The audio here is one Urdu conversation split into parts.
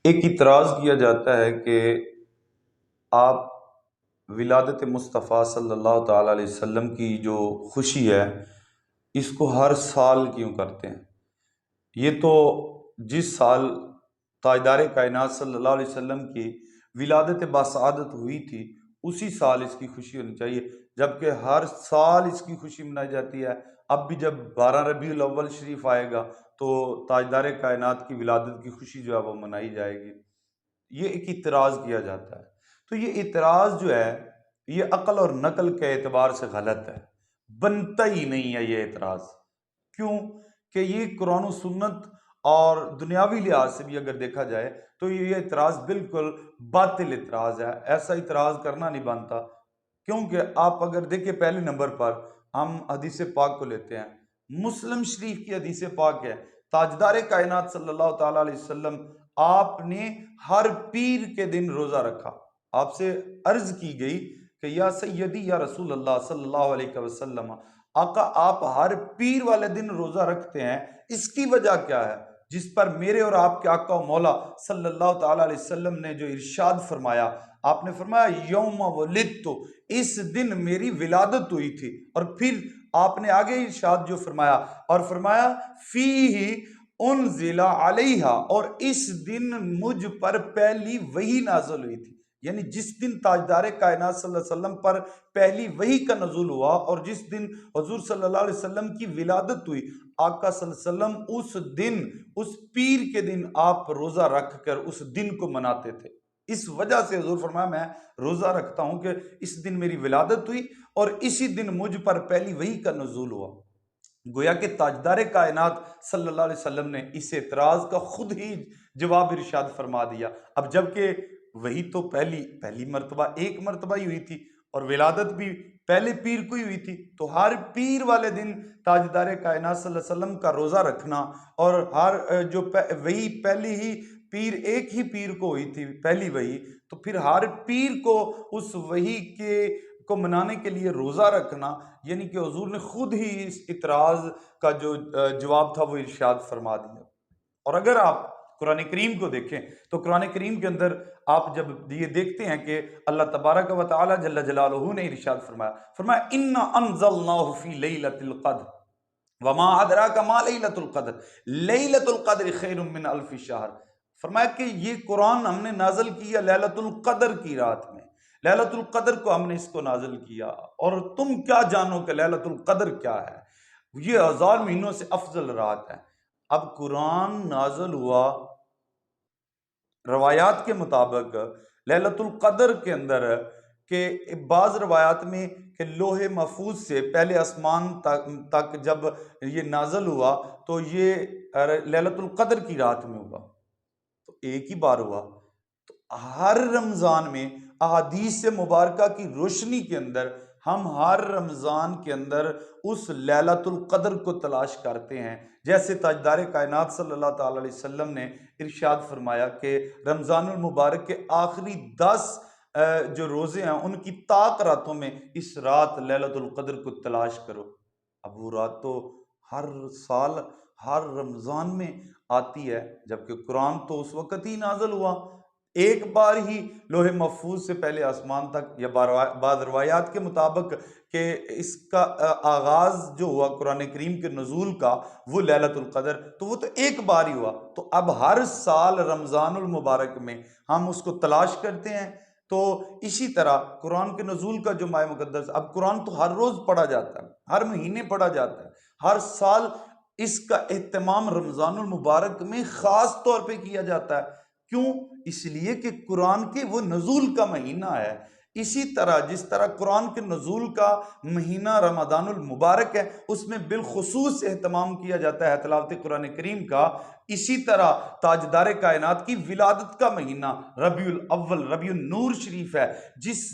ایک اعتراض کیا جاتا ہے کہ آپ ولادت مصطفیٰ صلی اللہ تعالیٰ علیہ وسلم کی جو خوشی ہے اس کو ہر سال کیوں کرتے ہیں؟ یہ تو جس سال تاجدار کائنات صلی اللہ علیہ وسلم کی ولادت باسعادت ہوئی تھی اسی سال اس کی خوشی ہونی چاہیے، جبکہ ہر سال اس کی خوشی منائی جاتی ہے۔ اب بھی جب 12 ربیع الاول شریف آئے گا تو تاجدار کائنات کی ولادت کی خوشی جو ہے وہ منائی جائے گی۔ یہ ایک اعتراض کیا جاتا ہے، تو یہ اعتراض جو ہے یہ عقل اور نقل کے اعتبار سے غلط ہے، بنتا ہی نہیں ہے یہ اعتراض۔ کیوں کہ یہ قرآن و سنت اور دنیاوی لحاظ سے بھی اگر دیکھا جائے تو یہ اعتراض بالکل باطل اعتراض ہے، ایسا اعتراض کرنا نہیں بنتا۔ کیونکہ آپ اگر دیکھیں پہلے نمبر پر ہم حدیث پاک کو لیتے ہیں، مسلم شریف کی حدیث پاک ہے، تاجدار کائنات صلی اللہ تعالیٰ علیہ وسلم آپ نے ہر پیر کے دن روزہ رکھا۔ آپ سے عرض کی گئی کہ یا سیدی یا رسول اللہ صلی اللہ علیہ وسلم، آقا آپ ہر پیر والے دن روزہ رکھتے ہیں، اس کی وجہ کیا ہے؟ جس پر میرے اور آپ کے آقا و مولا صلی اللہ تعالیٰ علیہ وسلم نے جو ارشاد فرمایا، آپ نے فرمایا یوم ولدت، اس دن میری ولادت ہوئی تھی۔ اور پھر آپ نے آگے ارشاد جو فرمایا اور فرمایا فیہ انزل علیہ، اور اس دن مجھ پر پہلی وحی نازل ہوئی تھی۔ یعنی جس دن تاجدار کائنات صلی اللہ علیہ وسلم پر پہلی وحی کا نزول ہوا اور جس دن حضور صلی اللہ علیہ وسلم کی ولادت ہوئی، آقا صلی اللہ علیہ وسلم اس دن، اس پیر کے دن آپ روزہ رکھ کر اس دن کو مناتے تھے۔ اس وجہ سے حضور فرمایا میں روزہ رکھتا ہوں کہ اس دن میری ولادت ہوئی اور اسی دن مجھ پر پہلی وحی کا نزول ہوا۔ گویا کہ تاجدار کائنات صلی اللہ علیہ وسلم نے اس اعتراض کا خود ہی جواب ارشاد فرما دیا۔ اب جبکہ وہی تو پہلی مرتبہ ایک مرتبہ ہی ہوئی تھی اور ولادت بھی پہلے پیر کو ہی ہوئی تھی، تو ہر پیر والے دن تاجدار کائنات صلی اللہ علیہ وسلم کا روزہ رکھنا اور ہر جو وہی پہلی ہی پیر ایک ہی پیر کو ہوئی تھی پہلی وہی، تو پھر ہر پیر کو اس وہی کو منانے کے لیے روزہ رکھنا، یعنی کہ حضور نے خود ہی اس اعتراض کا جو جواب تھا وہ ارشاد فرما دیا۔ اور اگر آپ قرآن کریم کو دیکھیں تو قرآن کریم کے اندر آپ جب یہ دیکھتے ہیں کہ اللہ تبارک و تعالی جل جلالہ نے ارشاد فرمایا انا انزلناہ فی لیلۃ القدر وما ادراک ما لیلۃ القدر لیلۃ القدر خیر من الف شہر۔ فرمایا کہ یہ قرآن ہم نے نازل کیا لیلۃ القدر کی رات میں، لیلۃ القدر کو ہم نے اس کو نازل کیا، اور تم کیا جانو کہ لیلۃ القدر کیا ہے؟ یہ 1000 مہینوں سے افضل رات ہے۔ اب قرآن نازل ہوا روایات کے مطابق لیلۃ القدر کے اندر، کہ بعض روایات میں کہ لوح محفوظ سے پہلے آسمان تک جب یہ نازل ہوا تو یہ لیلۃ القدر کی رات میں ہوا، تو ایک ہی بار ہوا۔ تو ہر رمضان میں احادیث مبارکہ کی روشنی کے اندر ہم ہر رمضان کے اندر اس لیلۃ القدر کو تلاش کرتے ہیں، جیسے تاجدار کائنات صلی اللہ تعالیٰ علیہ وسلم نے ارشاد فرمایا کہ رمضان المبارک کے آخری 10 جو روزے ہیں ان کی طاق راتوں میں اس رات لیلۃ القدر کو تلاش کرو۔ اب وہ رات تو ہر سال ہر رمضان میں آتی ہے، جبکہ قرآن تو اس وقت ہی نازل ہوا ایک بار ہی لوح محفوظ سے پہلے آسمان تک، یا بعض روایات کے مطابق کہ اس کا آغاز جو ہوا قرآن کریم کے نزول کا وہ لیلۃ القدر، تو وہ تو ایک بار ہی ہوا۔ تو اب ہر سال رمضان المبارک میں ہم اس کو تلاش کرتے ہیں۔ تو اسی طرح قرآن کے نزول کا جو ماہ مقدس، اب قرآن تو ہر روز پڑھا جاتا ہے، ہر مہینے پڑھا جاتا ہے، ہر سال اس کا اہتمام رمضان المبارک میں خاص طور پہ کیا جاتا ہے۔ کیوں؟ اس لیے کہ قرآن کے وہ نزول کا مہینہ ہے۔ اسی طرح جس طرح قرآن کے نزول کا مہینہ رمضان المبارک ہے، اس میں بالخصوص اہتمام کیا جاتا ہے تلاوت قرآن کریم کا، اسی طرح تاجدار کائنات کی ولادت کا مہینہ ربیع الاول، ربیع النور شریف ہے، جس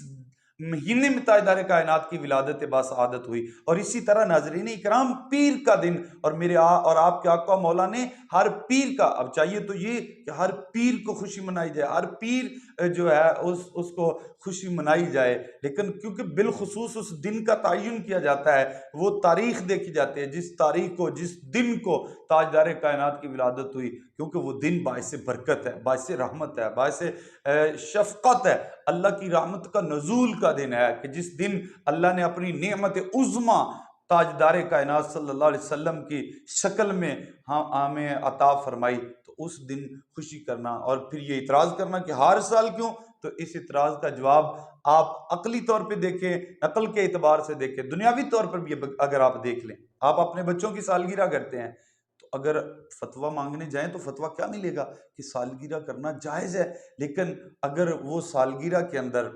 مہینے میں تاجدار کائنات کی ولادت باسعادت ہوئی۔ اور اسی طرح ناظرین اکرام پیر کا دن، اور میرے اور آپ کے آقا مولا نے ہر پیر کا، اب چاہیے تو یہ کہ ہر پیر کو خوشی منائی جائے، ہر پیر جو ہے اس کو خوشی منائی جائے، لیکن کیونکہ بالخصوص اس دن کا تعین کیا جاتا ہے، وہ تاریخ دیکھی جاتی ہے، جس تاریخ کو، جس دن کو تاجدار کائنات کی ولادت ہوئی کیونکہ وہ دن باعث برکت ہے، باعث رحمت ہے، باعث شفقت ہے، اللہ کی رحمت کا نزول کا دن ہے، کہ جس دن اللہ نے اپنی نعمت عظمیٰ تاجدار کائنات صلی اللہ علیہ وسلم کی شکل میں ہمیں عطا فرمائی۔ تو اس دن خوشی کرنا اور پھر یہ اعتراض کرنا کہ ہر سال کیوں، تو اس اعتراض کا جواب آپ عقلی طور پہ دیکھیں، عقل کے اعتبار سے دیکھیں، دنیاوی طور پر بھی اگر آپ دیکھ لیں، آپ اپنے بچوں کی سالگرہ کرتے ہیں تو اگر فتویٰ مانگنے جائیں تو فتویٰ کیا ملے گا کہ سالگرہ کرنا جائز ہے، لیکن اگر وہ سالگرہ کے اندر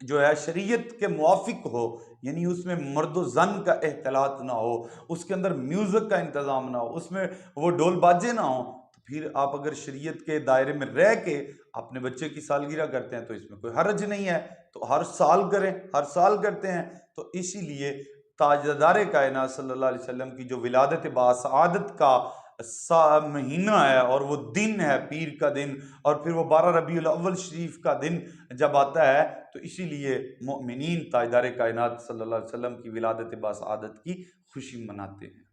جو ہے شریعت کے موافق ہو، یعنی اس میں مرد و زن کا اختلاط نہ ہو، اس کے اندر میوزک کا انتظام نہ ہو، اس میں وہ ڈول باجے نہ ہوں، تو پھر آپ اگر شریعت کے دائرے میں رہ کے اپنے بچے کی سالگرہ کرتے ہیں تو اس میں کوئی حرج نہیں ہے، تو ہر سال کریں، ہر سال کرتے ہیں۔ تو اسی لیے تاجدار کائنات صلی اللہ علیہ وسلم کی جو ولادت باسعادت کا مہینہ ہے اور وہ دن ہے پیر کا دن، اور پھر وہ 12 ربیع الاول شریف کا دن جب آتا ہے، تو اسی لیے مؤمنین تاجدار کائنات صلی اللہ علیہ وسلم کی ولادت باسعادت کی خوشی مناتے ہیں۔